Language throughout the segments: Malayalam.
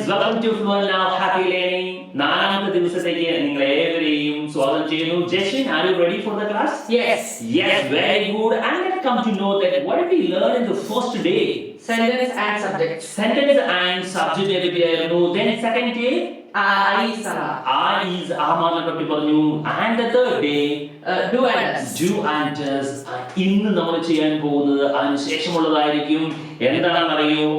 friends, welcome to Fluent Now Happy Learning. നാലാമത്തെ ദിവസത്തേക്ക് നിങ്ങളെ ഏവരെയും സ്വാഗതം ചെയ്യുന്നു. Jashin, are you ready for the class? Yes. Yes, very good. And let's come to know that what did we learn in the first day? Sentence and subject. Sentence and subject ഏതൊക്കെയായിരുന്നു? Then second day? I is ആമാനെ പറ്റി പറഞ്ഞു. And the third day? do and does. Do and does. ഇന്ന് നമ്മൾ ചെയ്യാൻ പോകുന്നത് അതിനുശേഷമുള്ളതായിരിക്കും. എന്താണെന്ന് അറിയോ?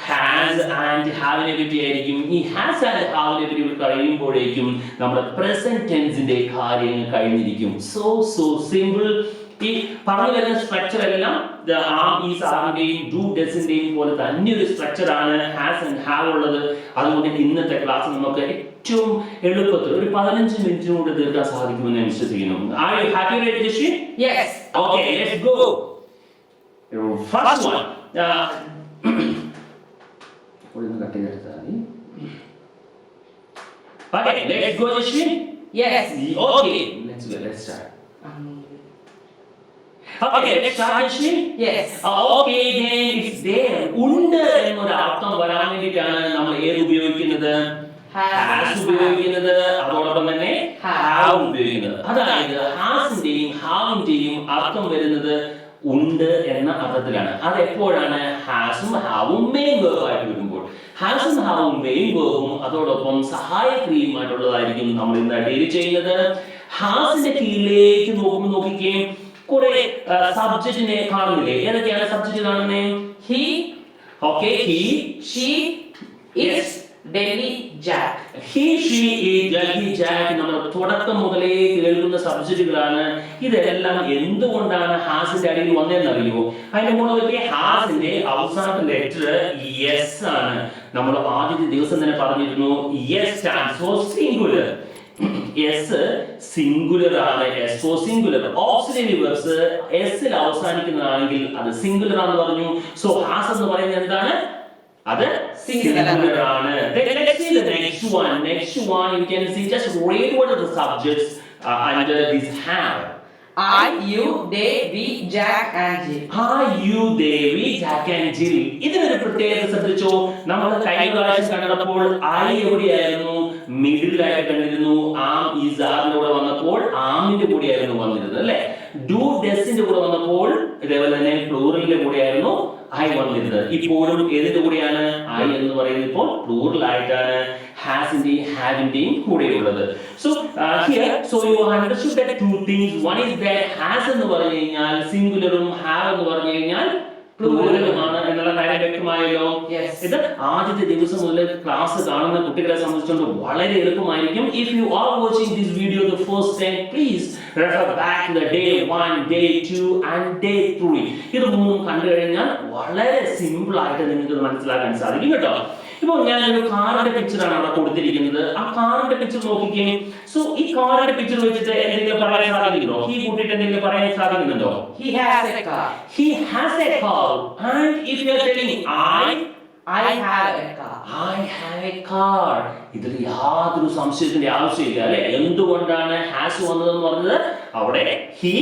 Has and have നെ പറ്റിയായിരിക്കും. ഈ has and have നെ പറ്റി കഴിയുമ്പോഴേക്കും നമ്മുടെ പ്രസന്റ് ടെൻസിന്റെ കാര്യങ്ങൾ കഴിഞ്ഞിരിക്കും. So simple. ഈ പറഞ്ഞു വരുന്ന സ്ട്രക്ചർ എല്ലാം ഈസാറിന്റെയും ഡു ഡസിന്റെയും പോലെ തന്നെ ഒരു സ്ട്രക്ചർ ആണ് ഹാസ് ആൻഡ് ഹാവ് ഉള്ളത്. അതുകൊണ്ട് ഇന്നത്തെ ക്ലാസ് നമുക്ക് ഏറ്റവും എളുപ്പത്തിൽ ഒരു 15 മിനിറ്റിനുകൊണ്ട് തീർക്കാൻ സാധിക്കുമെന്ന് ഞാൻ വിശ്വസിക്കുന്നു. Are you happy with this? Yes. Okay, let's go. First one. Okay, let's go, Jashmi. Yes. Okay, let's start. Okay, let's start, Jashmi. Yes. Okay, then it's there. ഉണ്ട് എന്നൊരു അർത്ഥം വരാൻ വേണ്ടിയിട്ടാണ് നമ്മൾ ഏത് ഉപയോഗിക്കുന്നത്? Has ഉപയോഗിക്കുന്നത്, അതോടൊപ്പം തന്നെ have ഉപയോഗിക്കുന്നത്. അതായത് ഹാസിന്റെയും ഹാവിന്റെയും അർത്ഥം വരുന്നത് ഉണ്ട് എന്ന അർത്ഥത്തിലാണ്. അത് എപ്പോഴാണ്? ഹാസും ഹാവും മെയിൻ വേർബായിട്ട് വരുമ്പോൾ. ഹാസും ഹാവും മെയിൻ വേർബും അതോടൊപ്പം സഹായക്രിയയുമായിട്ടുള്ളതായിരിക്കും നമ്മൾ ഇന്ന് ഡീൽ ചെയ്യുന്നത്. ഹാസിന്റെ കീഴിലേക്ക് നോക്കിക്കേ, കുറെ സബ്ജക്റ്റിനെ കാണുന്നില്ലേ? ഏതൊക്കെയാണ് സബ്ജക്റ്റ് കാണുന്നത്? He. Okay, he. She. Is. Delhi. Jack. He, she, it, Delhi, Jack. നമ്മൾ തുടക്കം മുതലേ കേൾക്കുന്ന സബ്ജക്റ്റുകളാണ്. ഇതെല്ലാം എന്തുകൊണ്ടാണ് ഹാസിന്റെ അടിയിൽ വന്നതെന്നറിയോ? അതിന്റെ മുകളിലൊക്കെ ഹാസിന്റെ അവസാനത്തെ ലെറ്റർ എസ് ആണ്. നമ്മൾ ആദ്യത്തെ ദിവസം തന്നെ പറഞ്ഞിരുന്നു S stands for singular. S singular ആണ്. S for singular. Auxiliary verbs S ൽ അവസാനിക്കുന്നതാണെങ്കിൽ അത് സിംഗുലർ ആണെന്ന് പറഞ്ഞു. സോ ഹാസ് എന്ന് പറയുന്നത് എന്താണ്? അത് singular ആണ്. Let's see the next one. Next one you can see, just read what are the subjects under this have. I, you, they, we, Jack and Jill. I, you, they, we, Jack and Jill. ഇതിനൊരു പ്രത്യേകത ശ്രദ്ധിച്ചോ? നമ്മൾ കഴിഞ്ഞ പ്രാവശ്യം കണ്ടപ്പോൾ I എവിടെയായിരുന്നു? മിഡിൽ ആയിട്ട് കണ്ടിരുന്നു. ആം ഈസ് ആറിന്റെ കൂടെ വന്നപ്പോൾ ആമിന്റെ കൂടെയായിരുന്നു വന്നിരുന്നത്, അല്ലേ? ഡു ഡസിന്റെ കൂടെ വന്നപ്പോൾ ഇതേപോലെ തന്നെ പ്ലൂറലിന്റെ കൂടെയായിരുന്നു I വന്നിരുന്നത്. ഇപ്പോഴും ഏതിന്റെ കൂടെയാണ്? I എന്ന് പറയുന്നത് ഇപ്പോൾ പ്ലൂറൽ ആയിട്ടാണ് ഹാസിന്റെയും ഹാവിന്റെയും കൂടെയുള്ളത്. So here, so you understood that two things. One is that has എന്ന് പറഞ്ഞു കഴിഞ്ഞാൽ സിംഗുലറും have എന്ന് പറഞ്ഞു കഴിഞ്ഞാൽ പ്ലൂറലുമാണ് എന്നുള്ള കാര്യം വ്യക്തമായല്ലോ. ഇത് ആദ്യത്തെ ദിവസം മുതൽ ക്ലാസ് കാണുന്ന കുട്ടികളെ സംബന്ധിച്ചുകൊണ്ട് വളരെ എളുപ്പമായിരിക്കും. If you are watching this video the first time, please refer back to the day 1, day 2 and day 3. ഇത് മൂന്നും കണ്ടു കഴിഞ്ഞാൽ വളരെ സിമ്പിൾ ആയിട്ട് നിങ്ങൾക്ക് മനസ്സിലാക്കാൻ സാധിക്കും കേട്ടോ. ഇപ്പോൾ ഞാനൊരു കാറിന്റെ പിക്ചറാണ് അവിടെ കൊടുത്തിരിക്കുന്നത്. ആ കാറിന്റെ പിക്ചർ നോക്കിക്കേ. സോ ഈ കാറിന്റെ പിക്ചർ വെച്ചിട്ട് എന്തെങ്കിലും പറയാൻ സാധിക്കുന്നുണ്ടോ? ഈ കൂട്ടിട്ട് എന്തെങ്കിലും പറയാൻ സാധിക്കുന്നുണ്ടോ? He has a car. He has a car. And if you are telling I have a car. I have a car. ഇതിൽ യാതൊരു സംശയത്തിന്റെ ആവശ്യമില്ല, അല്ലെ? എന്തുകൊണ്ടാണ് ഹാസ് വന്നതെന്ന് പറഞ്ഞത്? അവിടെ he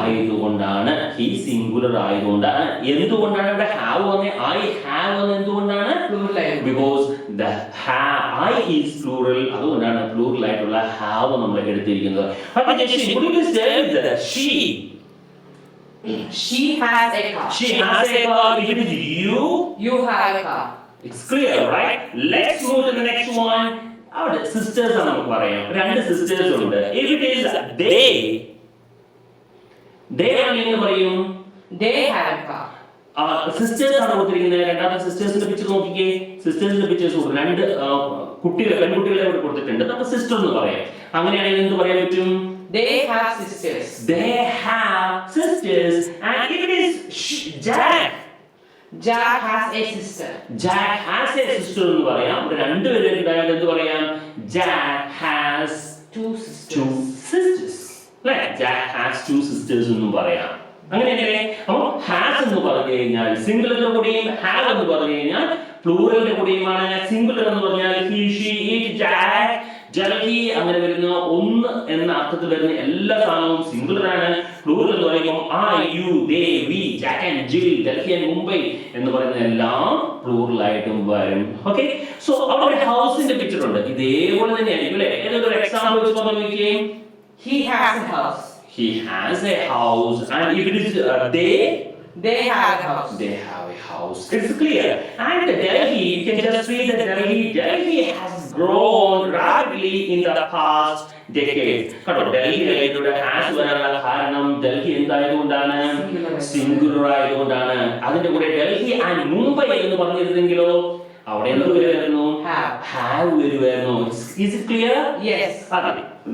ആയതുകൊണ്ടാണ്. he singular ആയതുകൊണ്ടാണ്. എന്തുകൊണ്ടാണ് ഇവിടെ have വന്നത്? I have വന്നത് എന്തുകൊണ്ടാണ്? Because the I is plural. അതുകൊണ്ടാണ് പ്ലൂറൽ ആയിട്ടുള്ള have നമ്മൾ എടുത്തിരിക്കുന്നത്. അപ്പോൾ She has a car. She has a car. It is you. You have a car. It's clear, right? Let's move to the next one. Our sisters ആണ് നമുക്ക് പറയാം. രണ്ട് sisters ഉണ്ട്. If it is they ആണെന്ന് പറയും. They have a car. Sisters ആണ് കൊടുത്തിരിക്കുന്നത്. രണ്ടാമത്തെ സിസ്റ്റേഴ്സിന്റെ പിക്ചർ നോക്കിക്കേ. സിസ്റ്റേഴ്സിന്റെ പിക്ചേഴ്സ് കൊടുത്തു. രണ്ട് കുട്ടികളെ പെൺകുട്ടികളെ ഇവിടെ കൊടുത്തിട്ടുണ്ട്. നമുക്ക് സിസ്റ്റർ എന്ന് പറയാം. അങ്ങനെയാണെങ്കിൽ എന്ത് പറയാൻ പറ്റും? They have sisters. They have sisters. And if it is Jack. Jack has a sister. Jack has a sister എന്ന് പറയാം. ഇവിടെ രണ്ടുപേരും ഉണ്ടായാൽ എന്ത് പറയാം? Jack has two sisters. അല്ലേ? Jack has two sisters എന്നും പറയാം. അങ്ങനെയല്ലേ? അപ്പോൾ has എന്ന് പറഞ്ഞു കഴിഞ്ഞാൽ സിംഗുലറിന്റെ കൂടെയും have എന്ന് പറഞ്ഞു കഴിഞ്ഞാൽ പ്ലൂറലിന്റെ കൂടെയുമാണ്. സിംഗുലർ എന്ന് പറഞ്ഞാൽ he, she, it, Jack, Jalki അങ്ങനെ വരുന്ന ഒന്ന് എന്ന അർത്ഥത്തിൽ വരുന്ന എല്ലാ സാധനവും സിംഗുലർ ആണ്. പ്ലൂറൽ എന്ന് പറയുമ്പോൾ I, you, they, we, Jack and Jal, Delhi and Mumbai എന്ന് പറയുന്ന എല്ലാം പ്ലൂറൽ ആയിട്ടും വരും. ഓക്കെ, സോ അവിടെ ഹൗസിന്റെ പിക്ചർ ഉണ്ട്, ഇതേപോലെ തന്നെ ആയിരിക്കും അല്ലേ? ഏതൊരു എക്സാമ്പിൾ വെച്ച് പറഞ്ഞേ. He has a house. He has a house, and if it is They have a house. they have a house. It's clear. And Delhi, you can just see that Delhi has grown rapidly in the past decades. കണ്ടോ, ഡൽഹിയിലൂടെ ഹാസ് വരാനുള്ള കാരണം ഡൽഹി എന്തായതുകൊണ്ടാണ്? സിംഗുലർ ആയതുകൊണ്ടാണ്. അതിന്റെ കൂടെ ഡൽഹി ആൻഡ് മുംബൈ എന്ന് പറഞ്ഞിരുന്നെങ്കിലോ അവിടെ എന്ത് വരുമായിരുന്നു? ഹാവ് വരുമായിരുന്നു. Is it clear? Yes.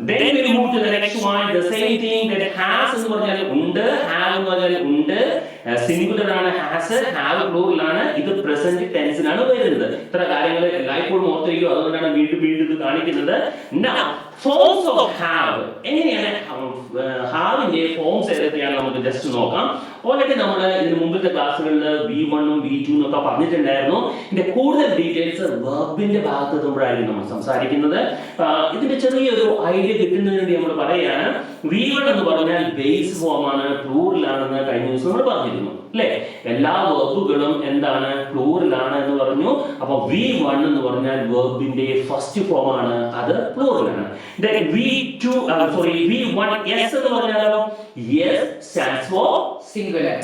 Then we move to the next one. The same thing that has എന്ന് പറഞ്ഞാൽ ഉണ്ട്, have എന്ന് പറഞ്ഞാൽ ഉണ്ട്, സിംഗുലർ ആണ് ഹാസ്, have പ്ലൂറൽ ആണ്. ഇത് പ്രസന്റ് ടെൻസിനാണ് വരുന്നത്. ഇത്ര കാര്യങ്ങൾ എല്ലായ്പ്പോഴും ഓർത്തിരിക്കും, അതുകൊണ്ടാണ് വീണ്ടും വീണ്ടും ഇത് കാണിക്കുന്നത്. Now, forms of have. എങ്ങനെയാണ് ഹാവിന്റെ ഫോംസ് ഏതൊക്കെയാണ് നമുക്ക് ജസ്റ്റ് നോക്കാം. ഓൾറെഡി നമ്മൾ ഇതിന് മുമ്പത്തെ ക്ലാസ്സുകളിൽ V1 ഉം V2 എന്നൊക്കെ പറഞ്ഞിട്ടുണ്ടായിരുന്നു. ഇതിന്റെ കൂടുതൽ ഡീറ്റെയിൽസ് വെർബിന്റെ ഭാഗത്ത് എത്തുമ്പോഴായിരിക്കും നമ്മൾ സംസാരിക്കുന്നത്. ഇതിന്റെ ചെറിയൊരു ഐഡിയ കിട്ടുന്നതിന് വേണ്ടി നമ്മൾ പറയുകയാണ്, V1 എന്ന് പറഞ്ഞാൽ ബേസ് ഫോം ആണ്, പ്ലൂറൽ ആണെന്ന് കഴിഞ്ഞ ദിവസം നമ്മൾ പറഞ്ഞിരുന്നു അല്ലേ? എല്ലാ വെർബുകളും എന്താണ്? പ്ലൂറൽ ആണ് എന്ന് പറഞ്ഞു. അപ്പൊ V1 എന്ന് പറഞ്ഞാൽ വെർബിന്റെ ഫസ്റ്റ് ഫോം ആണ്, അത് പ്ലൂറൽ ആണ്. Then V1S എന്ന് പറഞ്ഞാലോ yes stands for സിംഗുലർ.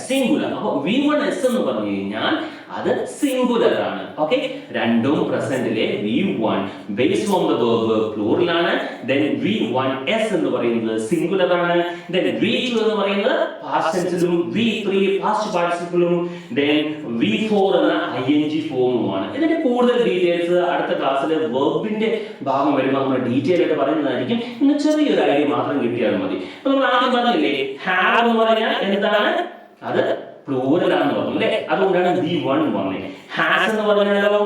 അപ്പൊ V1S എന്ന് പറഞ്ഞു കഴിഞ്ഞാൽ അത് സിംഗുലർ ആണ്. ഓക്കെ, രണ്ടും പ്രസന്റിലെ V1 base form the verb plural ആണ്. Then V1S എന്ന് പറയുന്നത് സിംഗുലർ ആണ്. Then V2 എന്ന് പറയുന്നത് പാസ്റ്റ് ടെൻസിലും V3 പാസ്റ്റ് പാർട്ടിസിപ്പിളും Then V4 എന്ന ing ഫോമുമാണ്. ഇതിന്റെ കൂടുതൽ ഡീറ്റെയിൽസ് അടുത്ത ക്ലാസ്സിൽ വെർബിന്റെ ഭാഗം വരുമ്പോൾ നമ്മൾ ഡീറ്റെയിൽ ആയിട്ട് പറയുന്നതായിരിക്കും. ഇന്ന് ചെറിയൊരു ഐഡിയ മാത്രം കിട്ടിയാൽ മതി. അപ്പൊ നമ്മൾ ആദ്യം പറഞ്ഞില്ലേ, ഹാവ് എന്ന് പറഞ്ഞാൽ എന്താണ്? അത് പ്ലൂറൽ ആണെന്ന് പറഞ്ഞു അല്ലേ? അതുകൊണ്ടാണ് V1 പറഞ്ഞത്. ഹാസ് എന്ന് പറഞ്ഞാലോ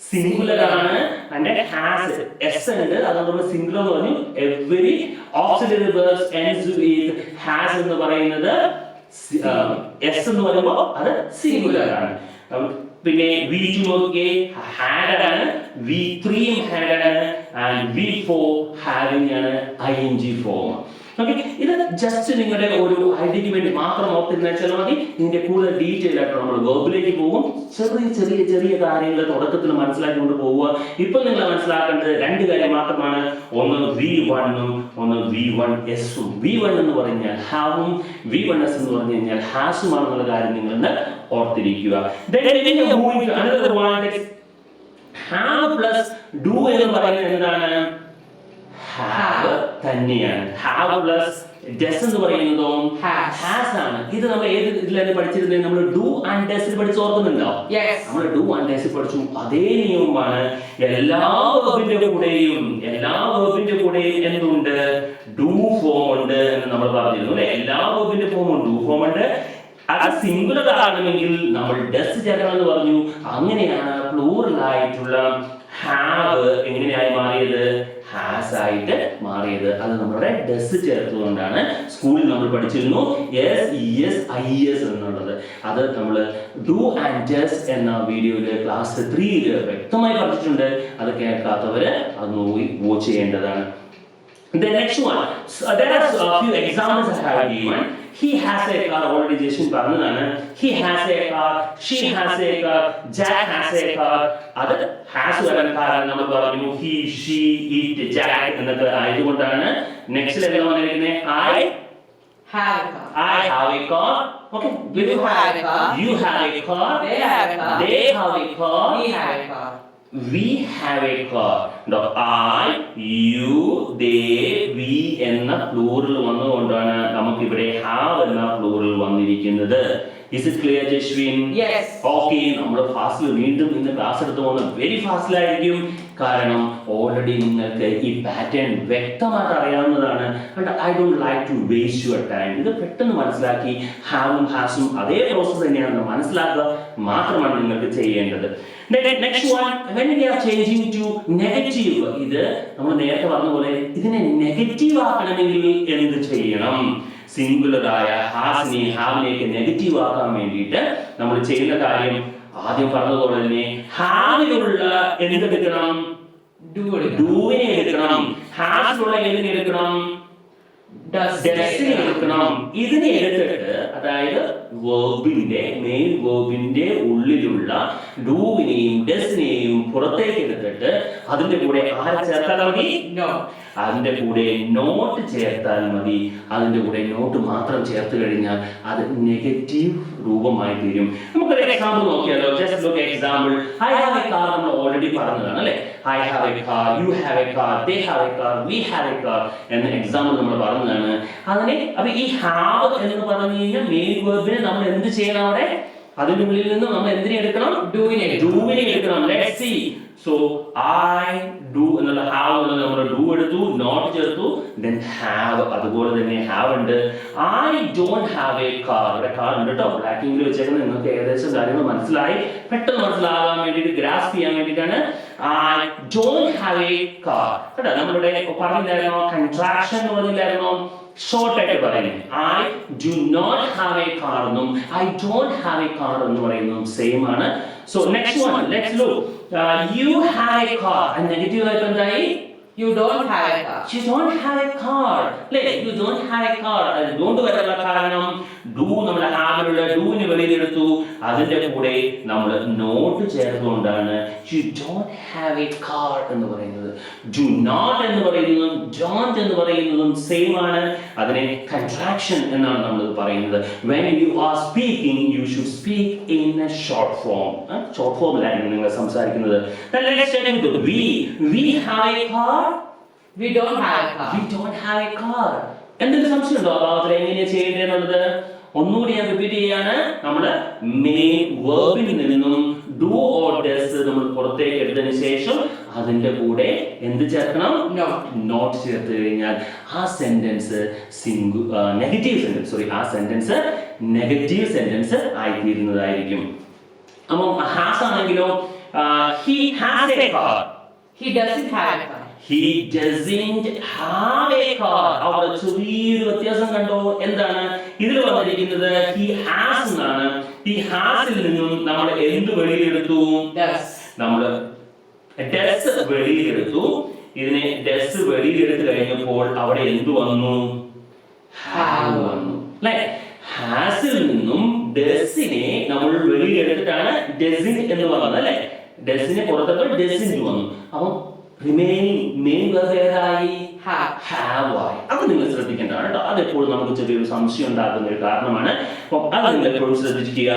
സിംഗുലർ ആണ്. അതിന്റെ ഹാസ് എസ് ഉണ്ട്, അതുകൊണ്ട് നമ്മൾ സിംഗുലർ എന്ന് പറഞ്ഞു. Every auxiliary verbs ends with has എന്ന് പറയുന്നത് എസ് എന്ന് പറയുമ്പോൾ അത് സിംഗുലർ ആണ്. പിന്നെ V2 നോക്കിയേ, ഹാഡ് ആണ്. V3 ഹാഡ് ആണ്. ആൻഡ് V4 ഹാവിംഗ് ആണ്, ing ഫോം. ഓക്കെ, ഇത് ജസ്റ്റ് നിങ്ങളുടെ ഒരു ഐഡിയക്ക് വേണ്ടി മാത്രം ഓർത്തിരുന്നാൽ മതി. ഇതിന്റെ കൂടുതൽ ഡീറ്റെയിൽ ആയിട്ട് നമ്മൾ വെർബിലേക്ക് പോകും. ചെറിയ കാര്യങ്ങൾ തുടക്കത്തിൽ മനസ്സിലാക്കിക്കൊണ്ട് പോവുക. ഇപ്പൊ നിങ്ങൾ മനസ്സിലാക്കേണ്ടത് രണ്ട് കാര്യം മാത്രമാണ്. ഒന്ന് V1 ഉം ഒന്ന് V1S ഉം. V1 എന്ന് പറഞ്ഞാൽ ഹാവും V1S എന്ന് പറഞ്ഞു കഴിഞ്ഞാൽ ഹാസുമാണെന്നുള്ള കാര്യം നിങ്ങൾ ഓർത്തിരിക്കുക. ഹാവ് പ്ലസ് ഡു എന്ന് പറയുന്നത് എന്താണ്? ഹാവ് തന്നെയാണ്. ഹാവ് പ്ലസ് ഡസ് എന്ന് പറയുന്നതോ ഹാസ് ആണ്. ഇത് നമ്മൾ ഏത് ഇതിലാണ് പഠിച്ചിരുന്നത്? നമ്മൾ ഡു ആൻഡ് ഡസ് പഠിച്ച് ഓർക്കുന്നുണ്ടോ? നമ്മൾ ഡു ആൻഡ് ഡസ് പഠിച്ചു. അതേ നിയമമാണ് എല്ലാ വെർബിന്റെ കൂടെയും എന്തുണ്ട്? ഡു ഫോം ഉണ്ട് എന്ന് നമ്മൾ പറഞ്ഞിരുന്നു അല്ലെ? എല്ലാ വെർബിന്റെ ഫോമും ഡു ഫോം ഉണ്ട്. അത് സിംഗുലർ ആകണമെങ്കിൽ നമ്മൾ ഡസ് ചേർക്കണം എന്ന് പറഞ്ഞു. അങ്ങനെയാണ് പ്ലൂറൽ ആയിട്ടുള്ള ഹാവ് എങ്ങനെയായി മാറിയത്? ഹാസ് ആയിട്ട് മാറിയത്. അത് നമ്മുടെ ഡസ് ചേർത്തുകൊണ്ടാണ്. സ്കൂളിൽ നമ്മൾ പഠിച്ചിരുന്നു SES IES എന്നുള്ളത്. അത് നമ്മൾ ഡു ആൻഡ് ഡസ് എന്ന വീഡിയോയില് ക്ലാസ് 3 വ്യക്തമായി പഠിച്ചിട്ടുണ്ട്. അത് കേൾക്കാത്തവര് അത് നോക്കി വാച്ച് ചെയ്യേണ്ടതാണ്. The next one, there are a few examples I have given. He has a car, already Jason പറഞ്ഞതാണ്. He has a car, she has a car, Jack has a car. അത് has വരാൻ കാരണം നമ്മൾ പറഞ്ഞു he, she, it, Jack എന്നൊക്കെ ആയതുകൊണ്ടാണ്. നെക്സ്റ്റ് ലെവൽ വന്നിരിക്കുന്നത് I have a car. Okay, you have a car, they have a car, we have a car. We have a car. I, you, they, we എന്ന പ്ലൂറൽ വന്നുകൊണ്ടാണ് നമുക്ക് ഇവിടെ have എന്ന പ്ലൂറൽ വന്നിരിക്കുന്നത്. Is it clear, Jeshwin? Yes. Okay, നമ്മൾ ഫാസ്റ്റിൽ വീണ്ടും ഇന്ന് ക്ലാസ് എടുത്ത് പോകുന്നത് വെരി ഫാസ്റ്റിലായിരിക്കും. കാരണം ഓൾറെഡി നിങ്ങൾക്ക് ഈ പാറ്റേൺ വ്യക്തമായിട്ട് അറിയാവുന്നതാണ്. And I don't like to waste your time. ഇത് പെട്ടെന്ന് മനസ്സിലാക്കി ഹാവും ഹാസും അതേ പ്രോസസ് തന്നെയാണ് മനസ്സിലാക്കുക മാത്രമാണ് നിങ്ങൾക്ക് ചെയ്യേണ്ടത്. Next one, when we are changing to negative, ഇത് നമ്മൾ നേരത്തെ പറഞ്ഞ പോലെ ഇതിനെ നെഗറ്റീവ് ആക്കണമെങ്കിൽ എന്ത് ചെയ്യണം? സിംഗുലർ ആയ ഹാസിനെ ഹാവിനെയൊക്കെ നെഗറ്റീവ് ആക്കാൻ വേണ്ടിയിട്ട് നമ്മൾ ചെയ്യുന്ന കാര്യം ആദ്യം പറഞ്ഞതുപോലെ തന്നെ ഹാവിലുള്ള എന്തെടുക്കണം? ഡൂവിനെ എടുക്കണം. ഹാസിലുള്ള എന്തിനെ എടുക്കണം? ഡസിനെ എടുക്കണം. ഇതിനെ എടുത്തിട്ട്, അതായത് മെയിൻ വേർബിന്റെ ഉള്ളിലുള്ള ഡൂവിനെയും ഡസിനെയും പുറത്തേക്ക് എടുത്തിട്ട് അതിന്റെ കൂടെ ആരെ ചേർത്താൽ മതി? No. അതിന്റെ കൂടെ നോട്ട് ചേർത്താൽ മതി. അതിന്റെ കൂടെ നോട്ട് മാത്രം ചേർത്ത് കഴിഞ്ഞാൽ അത് നെഗറ്റീവ് രൂപമായി തീരും. നമുക്കൊരു എക്സാമ്പിൾ നോക്കിയാലോ? Just look example. I have A car നമ്മൾ ഓൾറെഡി പറഞ്ഞതാണ് അല്ലേ? I have A car, you have A car, they have A car, we have A car എന്ന എക്സാമ്പിൾ നമ്മൾ പറഞ്ഞതാണ്. അതിനെ അപ്പൊ ഈ ഹാവ് എന്ന് പറഞ്ഞു കഴിഞ്ഞാൽ മെയിൻ വേർബിനെ നമ്മൾ എന്ത് ചെയ്യണം? അവിടെ അതിന്റെ ഉള്ളിൽ നിന്ന് നമ്മൾ എന്തിനെ എടുക്കണം? ഡൂവിനെ എടുക്കണം. Let's see. So I do എന്നുള്ള have എന്നുള്ള നമ്മൾ do എടുത്തു, not ചേർത്തു, then have. അതുപോലെ തന്നെ have ഉണ്ട്. I don't have a car. ഇവിടെ car ഉണ്ട് കേട്ടോ. ബ്ലാക്ക് ഇംഗ്ലീഷ് വെച്ചേക്കുന്നത് നിങ്ങൾക്ക് ഏകദേശം കാര്യങ്ങൾ മനസ്സിലായി. പെട്ടെന്ന് മനസ്സിലാകാൻ വേണ്ടിയിട്ട് ഗ്രാസ്പ് ചെയ്യാൻ വേണ്ടിയിട്ടാണ് I don't have a car. കേട്ടോ, നമ്മളിവിടെ പറഞ്ഞില്ലായിരുന്നോ? കൺട്രാക്ഷൻ എന്ന് പറഞ്ഞില്ലായിരുന്നോ? ഷോർട്ട് ആയിട്ട് പറയുന്നത് I do not have a car എന്നും I don't have a car എന്ന് പറയുന്നതും സെയിം ആണ്. So next one, let's look. You have a car. And negative ആയിട്ട് എന്തായി? You don't have a car. You don't have a car. You don't have a car. അത് don't വരാനുള്ള കാരണം do നമ്മൾ ഹാവിലുള്ള ഡൂവിന് വെളിയിലെടുത്തു. അതിന്റെ കൂടെ നമ്മൾ not ചേർത്തുകൊണ്ടാണ് you don't have a car എന്ന് പറയുന്നത്. Do not എന്ന് പറയുന്നതും don't എന്ന് പറയുന്നതും സെയിം ആണ്. അതിനെ contraction എന്നാണ് നമ്മൾ പറയുന്നത്. When you are speaking, you should speak in a short form. Short form-ലാണ് നിങ്ങൾ സംസാരിക്കുന്നത്. Then let's take it. We have a car. We don't have a car. We don't have a car. എന്തെങ്കിലും സംശയമുണ്ടോ ആ ഭാഗത്തിൽ എങ്ങനെയാ ചെയ്യേണ്ടതെന്നുള്ളത്? ഒന്നുകൂടി ഞാൻ റിപ്പീറ്റ് ചെയ്യാണ്. നമ്മൾ മെയിൻ വേർബിൽ നിന്നും ഡു ഓർ ഡസ് നമ്മൾ പുറത്തേക്ക് എടുത്തതിന് ശേഷം അതിന്റെ കൂടെ എന്ത് ചേർക്കണം? നോട്ട് ചേർത്ത് കഴിഞ്ഞാൽ ആ സെന്റൻസ് നെഗറ്റീവ് സെന്റൻസ് ആയിത്തീരുന്നതായിരിക്കും. അപ്പം ഹാസ് ആണെങ്കിലോ he has a car. He doesn't have a car. He doesn't have a car. അവിടെ ചെറിയൊരു വ്യത്യാസം കണ്ടോ? എന്താണ് ഇതിൽ വന്നിരിക്കുന്നത്? He has എന്നാണ്. He hasൽ നിന്നും നമ്മൾ എന്ത് വെളിയിലെടുത്തു? നമ്മൾ does വെളിയിലെടുത്തു. ഇതിനെ does വെളിയിലെടുത്ത് കഴിഞ്ഞപ്പോൾ അവിടെ എന്ത് വന്നു? have വന്നു. അല്ലേ? hasൽ നിന്നും doesനെ നമ്മൾ വെളിയിലെടുത്തിട്ടാണ് doesn't എന്ന് പറഞ്ഞത് അല്ലേ? doesനെ പുറത്തേക്ക് doesn't വന്നു. അപ്പം റിമൈനിങ് മെയിൻ വേർബ് ഏതായി? have ആയി. അത് നിങ്ങൾ ശ്രദ്ധിക്കേണ്ടതാണ് കേട്ടോ. അതെപ്പോഴും നമുക്ക് ചെറിയൊരു സംശയം ഉണ്ടാക്കുന്ന ഒരു കാരണമാണ്. അപ്പം അത് നിങ്ങൾ എപ്പോഴും ശ്രദ്ധിക്കുക.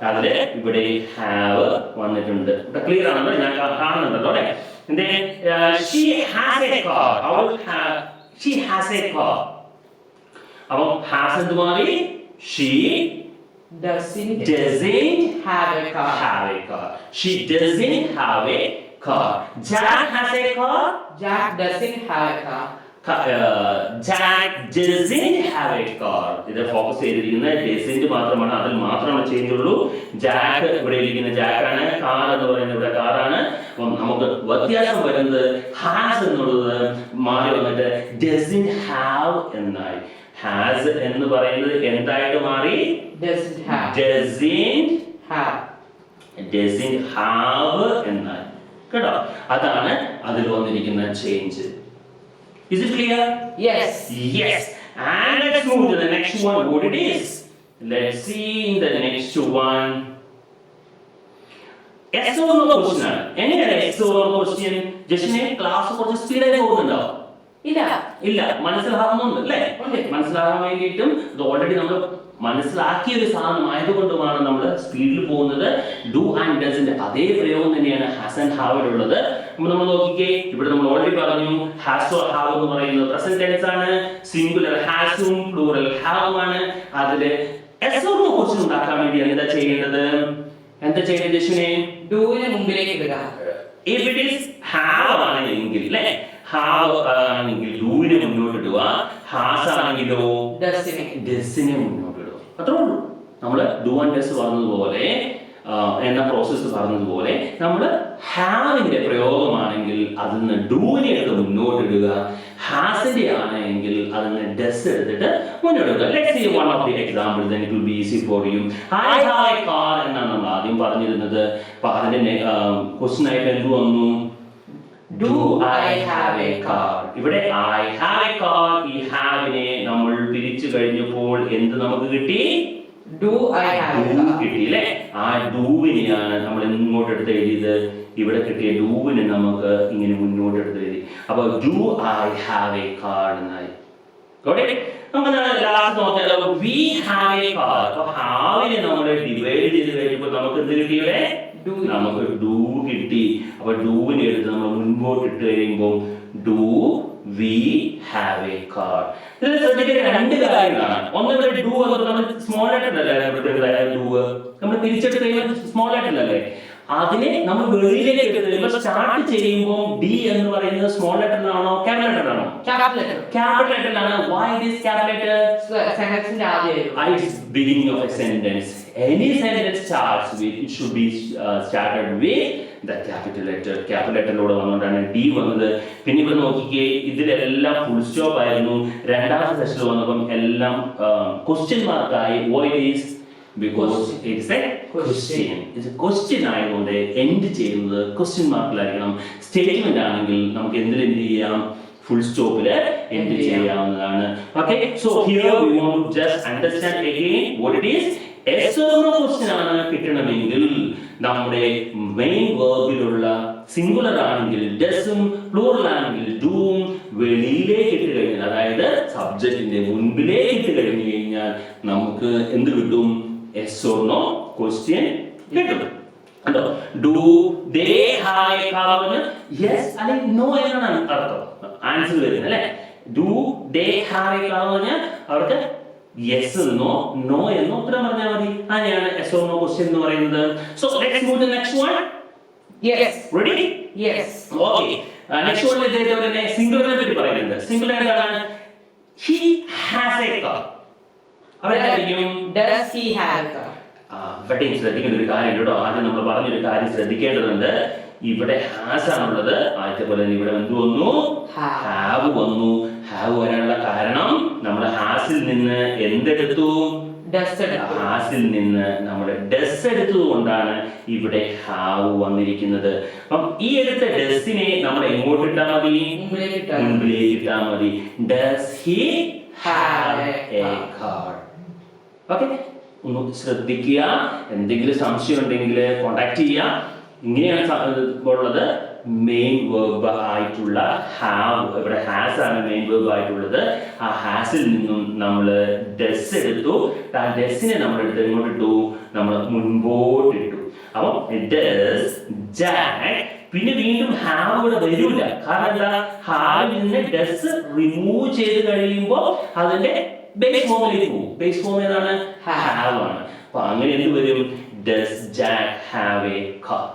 അതില് ഇവിടെ have വന്നിട്ടുണ്ട്. ക്ലിയർ ആണല്ലോ? ഞാൻ കാണുന്നുണ്ടല്ലോ അല്ലേ? she has a car. she has a car. അപ്പം has എന്ത് മാറി? she doesn't have a car. She doesn't have a car. Jack has a car. Jack doesn't have a car. Jack doesn't have a car. ഇത് ഫോക്കസ് ചെയ്തിരിക്കുന്നത് doesn't മാത്രമാണ്. അതിൽ മാത്രമാണ് ചേഞ്ച് ഉള്ളൂ. ജാക്ക് ഇവിടെ ഇരിക്കുന്ന ജാക്കാണ്. കാർ എന്ന് പറയുന്നത് ഇവിടെ കാറാണ്. അപ്പം നമുക്ക് വ്യത്യാസം വരുന്നത് ഹാസ് എന്നുള്ളത് മാറി വന്നിട്ട് doesn't have എന്നായി. has എന്ന് പറയുന്നത് എന്തായിട്ട് മാറി? Doesn't have എന്നായി. കേട്ടോ, അതാണ് അതിൽ വന്നിരിക്കുന്ന change. Is it clear? Yes. And let's move to the next one, what it is. Let's see the next one. Yes or no question. എങ്ങനെയാണ് yes or no question? ജസ്റ്റിനെ ക്ലാസ് കുറച്ച് സ്പീഡായി പോകുന്നുണ്ടോ? ഇല്ല, മനസ്സിലാകുന്നുണ്ട് അല്ലേ? മനസ്സിലാകാൻ വേണ്ടിയിട്ടും ഇത് ഓൾറെഡി നമ്മൾ മനസ്സിലാക്കിയ ഒരു സാധനം ആയതുകൊണ്ടുമാണ് നമ്മൾ സ്പീഡിൽ പോകുന്നത്. ഡു ആൻഡ് ഡസിന്റെ അതേ പ്രയോഗം തന്നെയാണ് ഹാസ് ആൻഡ് ഹാവിലുള്ളത്. നമ്മൾ നോക്കിക്കേ, ഇവിടെ നമ്മൾ ഓൾറെഡി പറഞ്ഞു ഹാസ് ഓർ ഹാവ് എന്ന് പറയുന്നത് പ്രസന്റ് ടെൻസ് ആണ്. സിംഗുലർ ഹാസും പ്ലൂറൽ ഹാവും ആണ്. അതില് എസ് ഓർ നോ ക്വസ്റ്റ്യൻ ഉണ്ടാക്കാൻ വേണ്ടി എന്താ ചെയ്യേണ്ടത്? ജസ്റ്റിനെ ഡൂവിന് മുമ്പിലേക്ക് ഇടുക. If it is have ആണെങ്കിൽ അല്ലേ, have ആണെങ്കിൽ ഡൂവിനെ മുന്നോട്ട് ഇടുക. ഹാസ് ആണെങ്കിലോ ഡസിനെ മുന്നോട്ട് ഇടുക. അത്രേ ഉള്ളൂ. നമ്മൾ ഡു ആൻഡ് ഡസ് പറഞ്ഞതുപോലെ എന്ന പ്രോസസ്സ് പറഞ്ഞതുപോലെ നമ്മൾ ഹാവിന്റെ പ്രയോഗമാണെങ്കിൽ അതിൽ നിന്ന് ഡൂവിനെ എടുത്ത് മുന്നോട്ട് ഇടുക. ഹാസിന്റെ ആണെങ്കിൽ അതിൽ നിന്ന് ഡസ് എടുത്തിട്ട് മുന്നോട്ട് ഇടുക. Let's see one of the examples, then it will be easy for you. I have a car എന്നാണ് നമ്മൾ ആദ്യം പറഞ്ഞിരുന്നത്. അപ്പൊ അതിന്റെ ക്വസ്റ്റ്യൻ ആയിട്ട് എന്ത് വന്നു? Do I have a car? ഇവിടെ I have a car, ഈ ഹാവിനെ നമ്മൾ പിരിച്ചു കഴിഞ്ഞപ്പോൾ എന്ത് നമുക്ക് കിട്ടി? Do I have a car? കിട്ടിയില്ലേ? ആ ഡൂവിനെയാണ് നമ്മൾ ഇങ്ങോട്ട് എടുത്ത് എഴുതിയത്. ഇവിടെ കിട്ടിയ ഡൂവിനെ നമുക്ക് ഇങ്ങനെ മുന്നോട്ട് എടുത്ത് എഴുതി. അപ്പൊ do I have A car എന്നായി. നമുക്ക് ലാസ്റ്റ് നോക്കിയാലോ, വി ഹാവ് എ കാർ. അപ്പൊ ഹാവിനെ നമ്മൾ ഡിവൈഡ് ചെയ്ത് കഴിഞ്ഞപ്പോൾ നമുക്ക് എന്ത് കിട്ടിയില്ലേ? നമുക്ക് ഡു കിട്ടി. അപ്പൊ ഡൂവിനെ എടുത്ത് നമ്മൾ മുൻപോട്ട് ഇട്ട് കഴിയുമ്പോൾ do we have A car. ഇതിൽ ശ്രദ്ധിക്കേണ്ട രണ്ട് കാര്യങ്ങളാണ്. ഒന്ന്, ഡു എന്ന് നമ്മൾ സ്മോൾ ലെറ്റർ അല്ലേ ഡു, നമ്മൾ തിരിച്ചെടുത്ത് കഴിയുമ്പോൾ സ്മോൾ ലെറ്റർ അല്ലേ, അതിനെ നമ്മൾ വെളിയിലേക്ക് എടുത്ത് കഴിയുമ്പോൾ സ്റ്റാർട്ട് ചെയ്യുമ്പോൾ ഡി എന്ന് പറയുന്നത് സ്മോൾ ലെറ്ററിലാണോ ക്യാപിറ്റൽ ലെറ്ററിലാണോ? ക്യാപിറ്റൽ ലെറ്ററിലാണ്. Why this capital letter? സെന്റൻസിന്റെ ആദ്യം. It's beginning of a sentence. Any sentence starts with, it should be started with the capital letter. Capital letter ലോട് വന്നുകൊണ്ടാണ് ഡി വന്നത്. പിന്നെ ഇവിടെ നോക്കിക്കേ, ഇതിലെല്ലാം ഫുൾ സ്റ്റോപ്പ് ആയിരുന്നു. രണ്ടാമത്തെ സെഷനിൽ വന്നപ്പം എല്ലാം question മാർക്കായി. Why is? Because it's a question. It's a question ആയതുകൊണ്ട് എൻഡ് ചെയ്യുന്നത് ക്വസ്റ്റ്യൻ മാർക്കിലായിരിക്കണം. സ്റ്റേറ്റ്മെന്റ് ആണെങ്കിൽ നമുക്ക് എന്തിൽ എന്ത് ചെയ്യാം? ഫുൾ സ്റ്റോപ്പില് എൻഡ് ചെയ്യാവുന്നതാണ്. Okay, so here we want to just understand again what it is. yes or no question ആണ് കിട്ടണമെങ്കിൽ നമ്മുടെ മെയിൻ വേർബിലുള്ള സിംഗുലർ ആണെങ്കിൽ ഡസും, പ്ലൂറൽ ആണെങ്കിൽ ഡൂം വെളിയിലേക്ക് ഇട്ട് കഴിഞ്ഞാൽ, അതായത് സബ്ജക്റ്റിന്റെ മുൻപിലേക്ക് ഇട്ട് കഴിഞ്ഞു കഴിഞ്ഞാൽ നമുക്ക് എന്ത് കിട്ടും? yes or no ക്വസ്റ്റ്യൻ കിട്ടും. കണ്ടോ, do they have A car, yes അല്ലെങ്കിൽ നോ എന്നാണ് അർത്ഥം, ആൻസർ വരുന്നത് അല്ലേ. Do they have A car അവർക്ക് യെസ് എന്നോ നോ എന്നോ ഉത്തരം പറഞ്ഞാൽ മതി. അങ്ങനെയാണ് yes or no ക്വസ്റ്റ്യൻ എന്ന് പറയുന്നത്. So let's move to next one. Yes. Ready? Yes. Okay. Next one is the singular പറ്റി പറയുന്നുണ്ട്. Singular എന്താണ്? He has a car. അവരെന്തായിരിക്കും? Does he have a car? ഇവിടെ ശ്രദ്ധിക്കേണ്ട ഒരു കാര്യം കേട്ടോ. ആദ്യം നമ്മൾ പറഞ്ഞൊരു കാര്യം ശ്രദ്ധിക്കേണ്ടതുണ്ട്. ഇവിടെ ഹാസ് ആണുള്ളത്. ആദ്യത്തെ പോലെ തന്നെ ഇവിടെ എന്ത് വന്നു? ഹാവ് വന്നു. ഹാവ് വരാനുള്ള കാരണം നമ്മൾ ഹാസിൽ നിന്ന് എന്തെടുത്തു? ഹാസിൽ നിന്ന് നമ്മൾ ഡസ് എടുത്തതുകൊണ്ടാണ് ഇവിടെ ഹാവ് വന്നിരിക്കുന്നത്. അപ്പം ഈ എടുത്ത ഡസിനെ നമ്മൾ എങ്ങോട്ട് ഇട്ടാൽ മതി? മുൻപിലേക്ക് ഇട്ടാൽ മതി. Does he have A car? Okay, ഒന്ന് ശ്രദ്ധിക്കുക. എന്തെങ്കിലും സംശയം ഉണ്ടെങ്കിൽ കോണ്ടാക്ട് ചെയ്യുക. ഇങ്ങനെയാണ് ഉള്ളത്. മെയിൻ വേർബ് ആയിട്ടുള്ള ഹാവ്, ഇവിടെ ഹാസ് ആണ് മെയിൻ വേർബ് ആയിട്ടുള്ളത്. ആ ഹാസിൽ നിന്നും നമ്മൾ ഡസ് എടുത്തു. ആ ഡസിനെ നമ്മൾ എടുത്ത് എങ്ങോട്ട് ഇട്ടു? നമ്മൾ മുൻപോട്ട് ഇട്ടു. അപ്പം ഡസ് ജാക്ക്, പിന്നെ വീണ്ടും ഹാവ് ഇവിടെ വരില്ല. കാരണം എന്താ? ഹാവിൽ നിന്ന് ഡസ് റിമൂവ് ചെയ്ത് കഴിയുമ്പോൾ അതിന്റെ ബേസ് ഫോമിലേക്ക് പോകും. ബേസ് ഫോം ഏതാണ്? ഹാവ് ആണ്. അപ്പൊ അങ്ങനെ എന്ത് വരും? Does Jack have A car?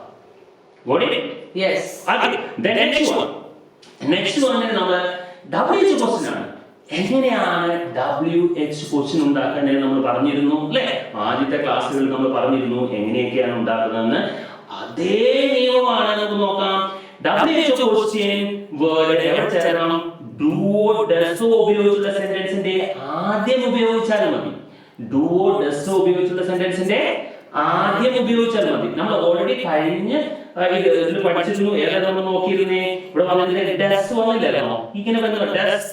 Got it? Yes. Okay. Then next one. Next one നമ്മൾ WH ക്വസ്റ്റ്യൻ ആണ്. എങ്ങനെയാണ് WH ക്വസ്റ്റ്യൻ ഉണ്ടാക്കേണ്ടത് നമ്മൾ പറഞ്ഞിരുന്നു അല്ലേ? ആദ്യത്തെ ക്ലാസ്സുകളിൽ നമ്മൾ പറഞ്ഞിരുന്നു എങ്ങനെയൊക്കെയാണ് ഉണ്ടാക്കുന്നതെന്ന്. അതേ നിയമമാണ് നമുക്ക് നോക്കാം. WH ക്വസ്റ്റ്യൻ വേർഡ് എവിടെ ചേരണം? ഡു ഡസോ ഉപയോഗിച്ചുള്ള സെന്റൻസിന്റെ ആദ്യം ഉപയോഗിച്ചാൽ മതി. ഡു ഡസോ ഉപയോഗിച്ചുള്ള സെന്റൻസിന്റെ ആദ്യം ഉപയോഗിച്ചാൽ മതി. നമ്മൾ ഓൾറെഡി കഴിഞ്ഞ് ഇതിൽ പഠിച്ചിരുന്നു. ഏതാ നമ്മൾ നോക്കിയിരുന്നേ? ഇവിടെ വന്നതിന്റെ ഡസ് വന്നില്ലല്ലോ. ഇങ്ങനെ വന്നു does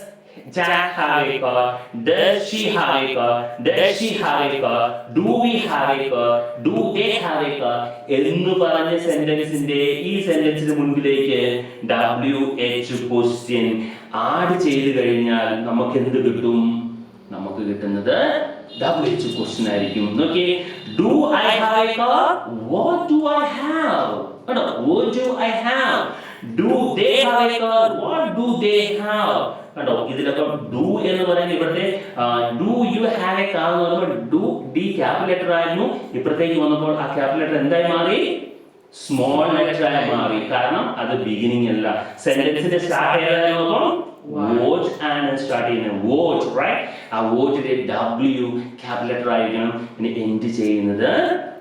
Jack have a car? Does she have a car? Does she have a car? Do we have a car? Do they have a car? എന്ന് പറഞ്ഞ സെന്റൻസിന്റെ ഈ സെന്റൻസിന് മുൻപിലേക്ക് WH ക്വസ്റ്റ്യൻ ആഡ് ചെയ്ത് കഴിഞ്ഞാൽ നമുക്ക് എന്ത് കിട്ടും? നമുക്ക് കിട്ടുന്നത് WH ക്വസ്റ്റ്യൻ ആയിരിക്കും. നോക്കിയേ, do I have a car? What do I have? കേട്ടോ, what do I have? Do they have a car? What do they have? കേട്ടോ, ഇതിലൊക്കെ ഡു എന്ന് പറയുന്നത് ഇവിടുത്തെ do you have A car എന്ന് പറയുമ്പോൾ ഡു ഡി ക്യാപിറ്റൽ ലെറ്റർ ആയിരുന്നു. ഇപ്പുറത്തേക്ക് വന്നപ്പോൾ ആ ക്യാപിറ്റൽ ലെറ്റർ എന്തായി മാറി? സ്മോൾ ലെറ്റർ ആയി മാറി. കാരണം അത് ബിഗിനിങ് അല്ല. സെന്റൻസിന്റെ സ്റ്റാർട്ട് ചെയ്തായിരുന്നു വാച്ച് ആണ് സ്റ്റാർട്ട് ചെയ്യുന്നത്. Watch, right? ആ വാച്ചിന്റെ W ക്യാപിറ്റൽ ലെറ്റർ ആയിരിക്കണം. പിന്നെ എൻഡ് ചെയ്യുന്നത്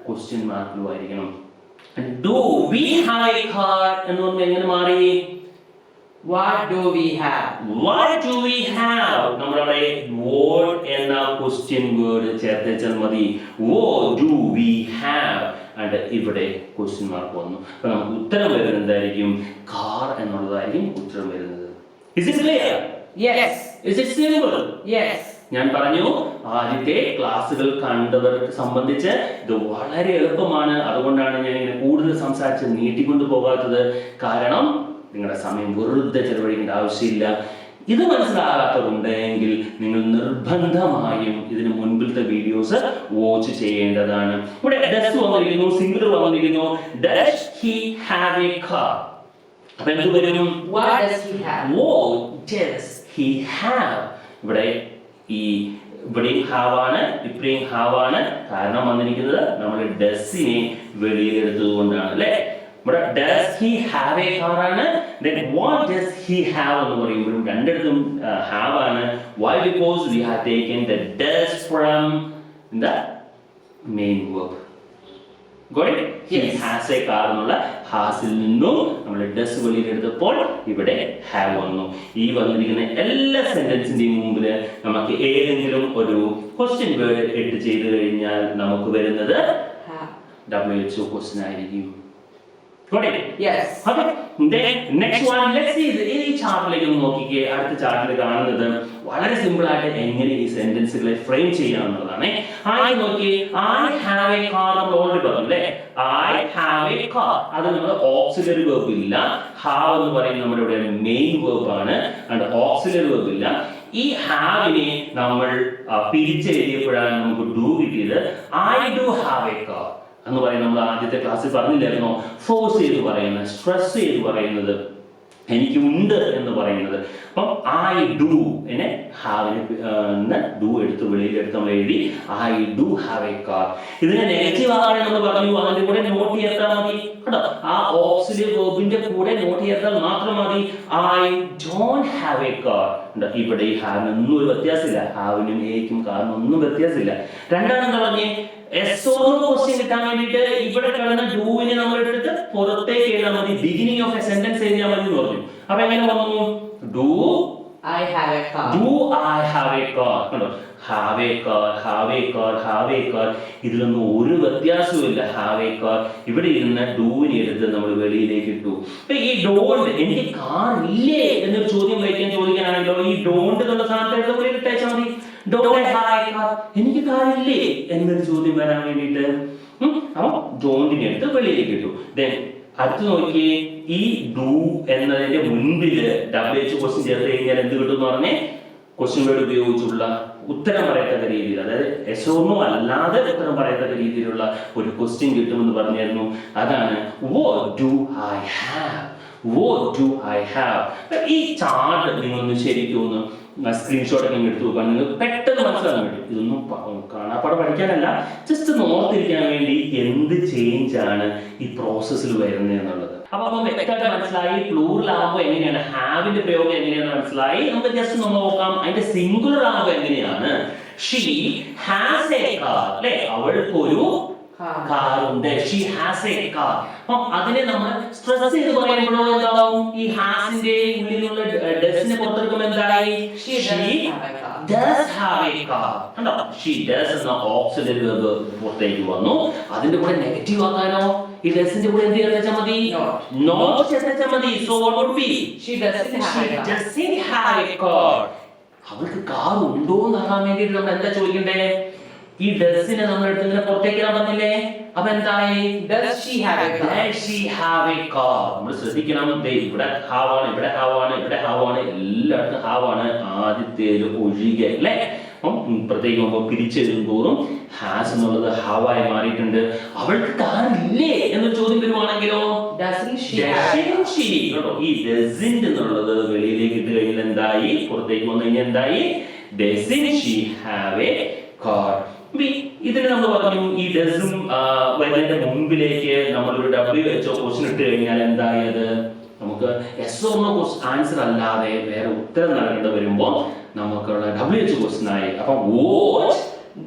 ക്വസ്റ്റ്യൻ മാർക്കിലും ആയിരിക്കണം. Do we have a car എന്ന് പറഞ്ഞാൽ എങ്ങനെ മാറി? What do we have? What do we have? നമ്മളവിടെ what എന്ന ക്വസ്റ്റ്യൻ വേർഡ് ചേർത്തേച്ചാൽ മതി. What do we have? and ഇവിടെ ക്വസ്റ്റ്യൻ മാർക്ക് വന്നു. അപ്പോൾ നമുക്ക് ഉത്തരം വരുന്നത് എന്തായിരിക്കും? കാർ എന്നുള്ളതായിരിക്കും ഉത്തരം വരുന്നത്. Is it clear? Yes. Is it simple? Yes. ഞാൻ പറഞ്ഞു ആദ്യത്തെ ക്ലാസ്സുകൾ കണ്ടവർക്ക് സംബന്ധിച്ച് ഇത് വളരെ എളുപ്പമാണ്. അതുകൊണ്ടാണ് ഞാൻ ഇങ്ങനെ കൂടുതൽ സംസാരിച്ച് നീട്ടിക്കൊണ്ടു പോകാത്തത്. കാരണം നിങ്ങളുടെ സമയം വെറുതെ ചെലവഴിക്കേണ്ട ആവശ്യമില്ല. ഇത് മനസ്സിലാകാത്തതുണ്ടെങ്കിൽ നിങ്ങൾ നിർബന്ധമായും ഇതിന് മുൻപിലത്തെ വീഡിയോസ് വാച്ച് ചെയ്യേണ്ടതാണ്. ഇവിടെ ഡസ് വന്നിരിക്കുന്നു, സിംഗുലർ വന്നിരിക്കുന്നു. Does he have A car? അപ്പൊ എന്ത് വരും? What does he have? What does he have? ഇവിടെ ഇവിടെയും ഹാവ് ആണ്, ഇവിടെയും ഹാവ് ആണ്. കാരണം വന്നിരിക്കുന്നത് നമ്മൾ ഡസിനെ വെളിയിലെടുത്തത് കൊണ്ടാണ് അല്ലെ. ഇവിടെ does he have a car ആണ്. Then what does he have എന്ന് പറയുമ്പോഴും രണ്ടിടത്തും have ആണ്. Why? Because we have taken the does from the main verb. Got it? He has a car എന്നുള്ള ഹാസിൽ നിന്നും നമ്മൾ ഡസ് വെളിയിലെടുത്തപ്പോൾ ഇവിടെ ഹാവ് വന്നു. ഈ വന്നിരിക്കുന്ന എല്ലാ സെന്റൻസിന്റെയും മുമ്പിൽ നമുക്ക് ഏതെങ്കിലും ഒരു ക്വസ്റ്റ്യൻ വേർഡ് ഇട്ട് ചെയ്തു കഴിഞ്ഞാൽ നമുക്ക് വരുന്നത് WHO ക്വസ്റ്റ്യൻ ആയിരിക്കും. Got it? Yes. Okay. Then next one, let's see. ഈ ചാർട്ടിലേക്ക് ഒന്ന് നോക്കിക്കേ. അടുത്ത ചാർട്ടിൽ കാണുന്നത് വളരെ സിമ്പിൾ ആയിട്ട് എങ്ങനെ ഈ സെന്റൻസുകളെ ഫ്രെയിം ചെയ്യാന്നുള്ളതാണ്. ആയി നോക്കി, I have a car നമ്മൾ ഓൾറെഡി പറഞ്ഞു അല്ലേ. I have a car. അത് നമ്മുടെ ഓക്സിലറി വെർബ് ഇല്ല. have എന്ന് പറയുന്നത് നമ്മുടെ ഇവിടെ മെയിൻ വെർബ് ആണ്. and ഓക്സിലറി വെർബ് ഇല്ല. ഈ ഹാവിനെ നമ്മൾ പിരിച്ചെഴുതിയപ്പോഴാണ് നമുക്ക് ഡു കിട്ടിയത്. I do have a car എന്ന് പറയുന്നത് നമ്മൾ ആദ്യത്തെ ക്ലാസ്സിൽ പറഞ്ഞില്ലായിരുന്നോ? ഫോഴ്സ് ചെയ്ത് പറയുന്നത്, സ്ട്രെസ് ചെയ്ത് പറയുന്നത്, എനിക്ക് ഉണ്ട് എന്ന് പറയുന്നത്. അപ്പം ഐ ഡു എന്നെ ഹാവിന് ഡു എടുത്ത് വെളിയിലെടുത്ത് നമ്മൾ എഴുതി I do have A car. ഇതിനെ നെഗറ്റീവ് ആകാൻ നമ്മൾ പറഞ്ഞു, അതിന്റെ കൂടെ നോട്ട് ചേർത്താൽ മതി കേട്ടോ. ആ ഓക്സിലറി വെർബിന്റെ കൂടെ നോട്ട് ചേർത്താൽ മാത്രം മതി. I don't have A car. ഇവിടെ ഈ ഹാവിനൊന്നും ഒരു വ്യത്യാസമില്ല. ഹാവിനും എക്കും കാറിനും ഒന്നും വ്യത്യാസമില്ല. രണ്ടാണെന്ന് പറഞ്ഞേ ക്വസ്റ്റ്യൻ കിട്ടാൻ വേണ്ടിയിട്ട് ഇവിടെ കിടന്ന ഡൂവിനെ നമ്മൾ എടുത്തിട്ട് പുറത്തേക്ക് എഴുതാൻ മതി. ബിഗിനിങ് ഓഫ് എ സെന്റൻസ് എഴുതിയാൽ മതി എന്ന് പറഞ്ഞു. അപ്പൊ എങ്ങനെ വന്നു? Do I have a car. Do I have a car? കണ്ടോ? Have a car, have a car, have a car. ഇതിലൊന്നും ഒരു വ്യത്യാസവും ഇല്ല. Have a car. ഇവിടെ ഇരുന്ന് ഡൂവിനെ എടുത്ത് നമ്മൾ വെളിയിലേക്ക് ഇട്ടു. ഈ ഡോണ്ട്, എനിക്ക് കാർ ഇല്ലേ എന്നൊരു ചോദ്യം ചോദിക്കാനാണല്ലോ ഈ ഡോണ്ട് എന്നുള്ള സ്ഥാനത്ത് വെളിയിൽ ഇട്ടയച്ചാൽ മതി. Don't I have a car? എനിക്ക് കാർ ഇല്ലേ എന്നൊരു ചോദ്യം വരാൻ വേണ്ടിയിട്ട് അപ്പൊ ഡോണ്ടിനെ എടുത്ത് വെളിയിലേക്ക് ഇട്ടു. Then അടുത്ത് നോക്കി, ഈ ഡു എന്നതിന്റെ മുൻപില് WHO ക്വസ്റ്റ്യൻ ചേർത്ത് കഴിഞ്ഞാൽ എന്ത് കിട്ടും എന്ന് പറഞ്ഞേ? ക്വസ്റ്റ്യൻ വേർഡ് ഉപയോഗിച്ചുള്ള ഉത്തരം പറയത്തക്ക രീതിയിൽ, അതായത് എസോർണോ അല്ലാതെ ഉത്തരം പറയത്തക്ക രീതിയിലുള്ള ഒരു ക്വസ്റ്റ്യൻ കിട്ടുമെന്ന് പറഞ്ഞായിരുന്നു. അതാണ് what do I have? What do I have? ഈ ചാർട്ട് നിങ്ങളൊന്ന് ശരിക്കും ഒന്ന് സ്ക്രീൻഷോട്ട് ഒക്കെ എടുത്തു നോക്കാൻ നിങ്ങൾക്ക് പെട്ടെന്ന് മനസ്സിലാക്കാൻ പറ്റും. ഇതൊന്നും കാണാപ്പാടെ പഠിക്കാനല്ല, ജസ്റ്റ് ഓർത്തിരിക്കാൻ വേണ്ടി എന്ത് ചേഞ്ച് ആണ് ഈ പ്രോസസ്സിൽ വരുന്നത് എന്നുള്ളത്. അപ്പൊ വ്യക്തമായിട്ട് മനസ്സിലായി. പ്ലൂറൽ ആകുമ്പോൾ എങ്ങനെയാണ്, ഹാവിന്റെ പ്രയോഗം എങ്ങനെയാണെന്ന് മനസ്സിലായി. നമുക്ക് ജസ്റ്റ് ഒന്ന് നോക്കാം അതിന്റെ സിംഗുലർ ആകുമ്പോൾ എങ്ങനെയാണ്. ഷീ ഹാസ് എ കാർ അല്ലെ, അവൾക്കൊരു കാർ ഉണ്ട്. She has A car. അപ്പൊ അതിനെ നമ്മൾ സ്ട്രെസ് ചെയ്ത് പറയുമ്പോഴോ എന്താവും? ഈ ഹാസിന്റെ ഉള്ളിലുള്ള ഡസിനെ പുറത്തെടുക്കുമ്പോൾ എന്തായി? She does have A car. കണ്ടോ? ഷീ ഡസ് എന്ന ഓക്സിലറി വെർബ് പുറത്തേക്ക് വന്നു. അതിന്റെ കൂടെ നെഗറ്റീവ് ആക്കാനോ ഈ ഡസിന്റെ കൂടെ എന്ത് ചേർത്താൽ മതി? നോട്ട് ചേർത്താൽ മതി. So what would be? She doesn't have a car. അവൾക്ക് കാർ ഉണ്ടോ എന്നാകാൻ വേണ്ടിയിട്ട് നമ്മൾ എന്താ ചോദിക്കണ്ടേ? ഈ ഡസിനെ നമ്മൾ എടുത്ത് ഇങ്ങനെ പുറത്തേക്ക് ഇടാൻ പറഞ്ഞില്ലേ? അപ്പൊ എന്തായി? Does she have a car? Does she have a car? നമ്മൾ ശ്രദ്ധിക്കണം. ഇവിടെ ഹാവ് ആണ്, ഇവിടെ ഹാവ് ആണ്, ഇവിടെ ഹാവ് ആണ്, എല്ലായിടത്തും ഹാവ് ആണ്. ആദ്യത്തേത് ഒഴികെ അല്ലേ. പ്രത്യേകം പോകുമ്പോൾ പിരിച്ചെഴുതും തോറും ഹാസ് എന്നുള്ളത് ഹാവ് ആയി മാറിയിട്ടുണ്ട്. അവൾക്ക് കാർ ഇല്ലേ എന്നൊരു ചോദ്യം വരുവാണെങ്കിലോ ഈ ഡസിന്റ് എന്നുള്ളത് വെളിയിലേക്ക് ഇട്ട് കഴിഞ്ഞാൽ എന്തായി? പുറത്തേക്ക് വന്നു കഴിഞ്ഞാൽ എന്തായി? Doesn't she have a car? ഇതിന് നമ്മൾ പറഞ്ഞു ഈ ഡസും വരുന്നതിന്റെ മുമ്പിലേക്ക് നമ്മളൊരു WHO ക്വസ്റ്റ്യൻ ഇട്ട് കഴിഞ്ഞാൽ എന്തായത്? നമുക്ക് യെസ് ഓർ നോ ആൻസർ അല്ലാതെ വേറെ ഉത്തരം നൽകേണ്ടി വരുമ്പോൾ നമുക്കുള്ള WHO ക്വസ്റ്റ്യൻ ആയി. അപ്പൊ what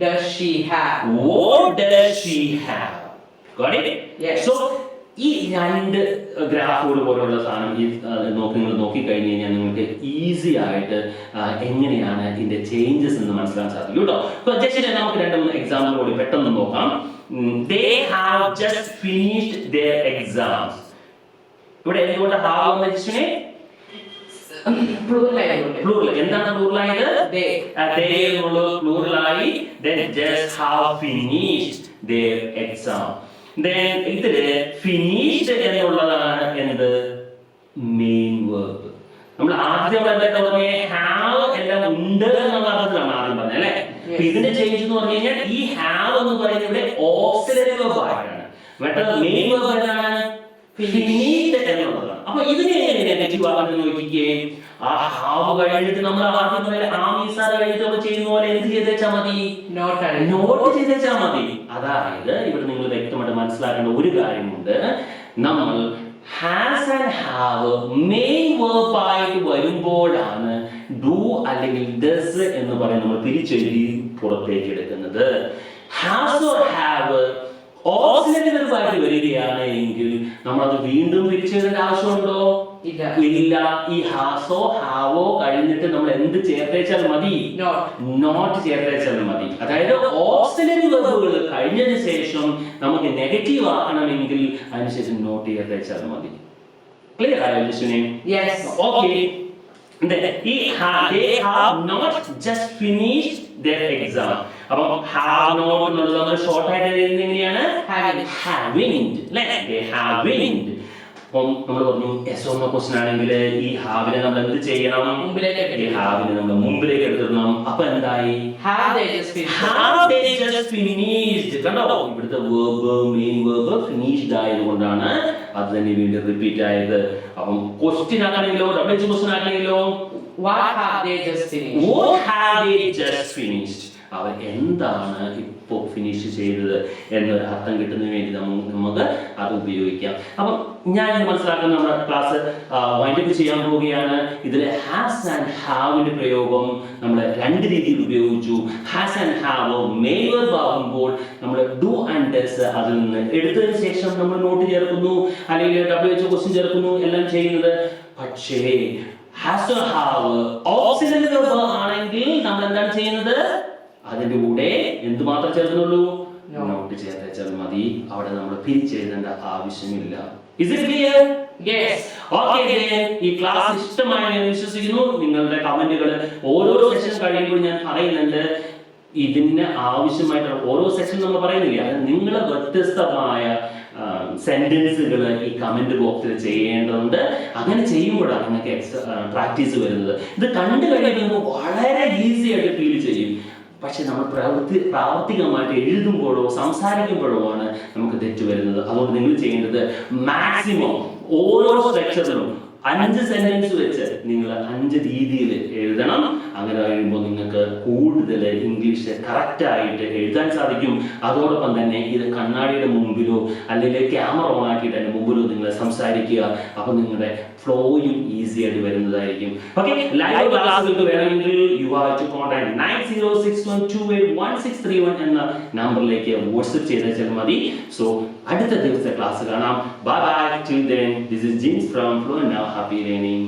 does she have? What does she have? Got it? Yes. So ഈ രണ്ട് ഗ്രാഫുകൾ പോലുള്ള സാധനം നിങ്ങൾ നോക്കിക്കഴിഞ്ഞ് കഴിഞ്ഞാൽ നിങ്ങൾക്ക് ഈസി ആയിട്ട് എങ്ങനെയാണ് ഇതിന്റെ ചേഞ്ചസ് എന്ന് മനസ്സിലാക്കാൻ സാധിക്കും കേട്ടോ. ജസ്റ്റ് നമുക്ക് രണ്ട് മൂന്ന് എക്സാമ്പിൾ കൂടി പെട്ടെന്ന് നോക്കാം. They have just finished their exams. ഇവിടെ എന്തുകൊണ്ട് ഹാവ് എന്ന് വെച്ചിട്ടുണ്ടെങ്കിൽ Plural ആയതുകൊണ്ട്. പ്ലൂറൽ എന്താണ് പ്ലൂറൽ ആയത്? They. They എന്നുള്ളത് പ്ലൂറൽ ആയി. Then just have finished their exam. Then ഇതില് finished എന്നുള്ളതാണ് എന്ത്? Main verb. നമ്മൾ ആദ്യം എന്താ പറഞ്ഞേ? ഹാവ് എല്ലാം ഉണ്ട് എന്നുള്ള അർത്ഥത്തിലാണ് ആദ്യം പറഞ്ഞത് അല്ലേ? അപ്പൊ ഇതിന്റെ ചേഞ്ച് എന്ന് പറഞ്ഞു കഴിഞ്ഞാൽ ഈ ഹാവ് എന്ന് പറയുന്നത് ഇവിടെ ഓക്സിലറി വെർബ് ആയിട്ടാണ്. മറ്റേ മെയിൻ വെർബ് എന്താണ്? ഫിനിഷ്ഡ് എന്നുള്ളതാണ്. അപ്പൊ ഇതിനെ നെഗറ്റീവ് ആണെന്ന് നോക്കിക്കേ. ആ ഹാവ് കഴിഞ്ഞിട്ട് നമ്മൾ ആദ്യം പോലെ ആമീസാർ കഴിഞ്ഞിട്ട് നമ്മൾ ചെയ്യുന്ന പോലെ എന്ത് ചെയ്തേച്ചാ മതി? നോട്ട് ചെയ്തേച്ചാ മതി. അതായത് ഇവിടെ നിങ്ങൾ വ്യക്തമായിട്ട് മനസ്സിലാക്കേണ്ട ഒരു കാര്യമുണ്ട്. നമ്മൾ has and have main verb ആയിട്ട് വരുമ്പോഴാണ് ഡു അല്ലെങ്കിൽ ഡസ് എന്ന് പറയും നമ്മൾ തിരിച്ചെഴുതി പുറത്തേക്ക് എടുക്കുന്നത്. Has or have auxiliary verb ആയിട്ട് വരികയാണ് എങ്കിൽ നമ്മൾ അത് വീണ്ടും തിരിച്ചെഴുതേണ്ട ആവശ്യമുണ്ടോ? ഇല്ല. ഈ ഹാസോ ഹാവോ കഴിഞ്ഞിട്ട് നമ്മൾ എന്ത് ചേർത്തേച്ചാൽ മതി? നോട്ട് ചേർത്തേച്ചാൽ മതി. അതായത് ഓക്സിലറി വെർബുകൾ കഴിഞ്ഞതിന് ശേഷം നമുക്ക് നെഗറ്റീവ് ആക്കണമെങ്കിൽ അതിനുശേഷം നോട്ട് ചേർത്തേച്ചാൽ മതി. ക്ലിയർ ആയോ ലിസ്റ്റിനെ? Okay. they have not just finished their exam. അപ്പം have not എന്നുള്ളത് നമ്മൾ ഷോർട്ട് ആയിട്ട് എഴുതുന്നത് എങ്ങനെയാണ്? having. they having. അപ്പം നമ്മൾ പറഞ്ഞു എസ് ഓർ നോ ക്വസ്റ്റ്യൻ ആണെങ്കിൽ ഈ ഹാവിനെ നമ്മൾ എന്ത് ചെയ്യണം? ഈ ഹാവിനെ നമ്മൾ മുമ്പിലേക്ക് എടുത്തിടണം. അപ്പൊ എന്തായി? have they just finished. കണ്ടോ? ഇവിടുത്തെ വേർബ് മെയിൻ വേർബ് ഫിനിഷ്ഡ് ആയതുകൊണ്ടാണ് അത് തന്നെ വീണ്ടും റിപ്പീറ്റ് ആയത്. അപ്പം ക്വസ്റ്റ്യൻ ആണെങ്കിലോ ഡബ്ല്യു ക്വസ്റ്റ്യൻ ആണെങ്കിലോ what have they just finished. അവർ എന്താണ് ഇപ്പോൾ ഫിനിഷ് ചെയ്തത് എന്നൊരു അർത്ഥം കിട്ടുന്നതിന് വേണ്ടി നമുക്ക് അത് ഉപയോഗിക്കാം. അപ്പം ഞാൻ മനസ്സിലാക്കുന്ന നമ്മുടെ ക്ലാസ് വൈൻഡപ്പ് ചെയ്യാൻ പോവുകയാണ്. ഇതിൽ ഹാസ് ആൻഡ് ഹാവിന്റെ പ്രയോഗം നമ്മൾ രണ്ട് രീതിയിൽ ഉപയോഗിച്ചു. Has and have main verb ആകുമ്പോൾ നമ്മൾ ഡു ആൻഡ് ഡസ് അതിൽ നിന്ന് എടുത്തതിന് ശേഷം നമ്മൾ നോട്ട് ചേർക്കുന്നു അല്ലെങ്കിൽ ഡബ്ല്യു ക്വസ്റ്റ്യൻ ചേർക്കുന്നു എല്ലാം ചെയ്യുന്നത്. പക്ഷേ has or have auxiliary verb ആണെങ്കിൽ നമ്മൾ എന്താണ് ചെയ്യുന്നത്? അതിന്റെ കൂടെ എന്ത് മാത്രം ചേർക്കുന്നുള്ളൂ? നോട്ട് ചേർത്താൽ മതി. അവിടെ നമ്മൾ പിരിച്ചെഴുതേണ്ട ആവശ്യമില്ല. Is it clear? Yes. Okay. ഈ ക്ലാസ് ഇഷ്ടമായി ഞാൻ വിശ്വസിക്കുന്നു. നിങ്ങളുടെ കമന്റുകൾ ഓരോ സെഷൻ കഴിയുമ്പോൾ ഞാൻ പറയുന്നുണ്ട്. ഇതിന് ആവശ്യമായിട്ടുള്ള ഓരോ സെഷൻ നമ്മൾ പറയുന്നില്ല, അത് നിങ്ങളെ വ്യത്യസ്തമായ സെന്റൻസുകൾ ഈ കമന്റ് ബോക്സിൽ ചെയ്യേണ്ടതുണ്ട്. അങ്ങനെ ചെയ്യുമ്പോഴാണ് നിങ്ങൾക്ക് പ്രാക്ടീസ് വരുന്നത്. ഇത് കണ്ടു കഴിയുമ്പോൾ വളരെ ഈസി ആയിട്ട് ഫീൽ ചെയ്യും. പക്ഷെ നമ്മൾ പ്രാവർത്തികമായിട്ട് എഴുതുമ്പോഴോ സംസാരിക്കുമ്പോഴോ ആണ് നമുക്ക് തെറ്റ് വരുന്നത്. അതുകൊണ്ട് നിങ്ങൾ ചെയ്യേണ്ടത് മാക്സിമം ഓരോ സ്ട്രക്ചറിലും 5 സെന്റൻസ് വെച്ച് നിങ്ങൾ 5 രീതിയിൽ എഴുതണം. അങ്ങനെ കഴിയുമ്പോൾ നിങ്ങൾക്ക് കൂടുതൽ ഇംഗ്ലീഷ് കറക്റ്റ് ആയിട്ട് എഴുതാൻ സാധിക്കും. അതോടൊപ്പം തന്നെ ഇത് കണ്ണാടിയുടെ മുമ്പിലോ അല്ലെങ്കിൽ ക്യാമറ ഓൺ ആക്കിയിട്ട് അതിന്റെ മുമ്പിലോ നിങ്ങൾ സംസാരിക്കുക. അപ്പൊ നിങ്ങളുടെ ഫ്ലോയും ഈസി ആയിട്ട് വരുന്നതായിരിക്കും. ഓക്കെ, ലൈവ് ക്ലാസ്സുകൾക്ക് വേണമെങ്കിൽ യു ഹാവ് ടു കോൺടാക്ട് 9061281631 എന്ന നമ്പറിലേക്ക് വാട്സ്ആപ്പ് ചെയ്താൽ മതി. സോ അടുത്ത ദിവസത്തെ ക്ലാസ് കാണാം. Bye bye. Till then, this is James from Fluent Now. Happy learning.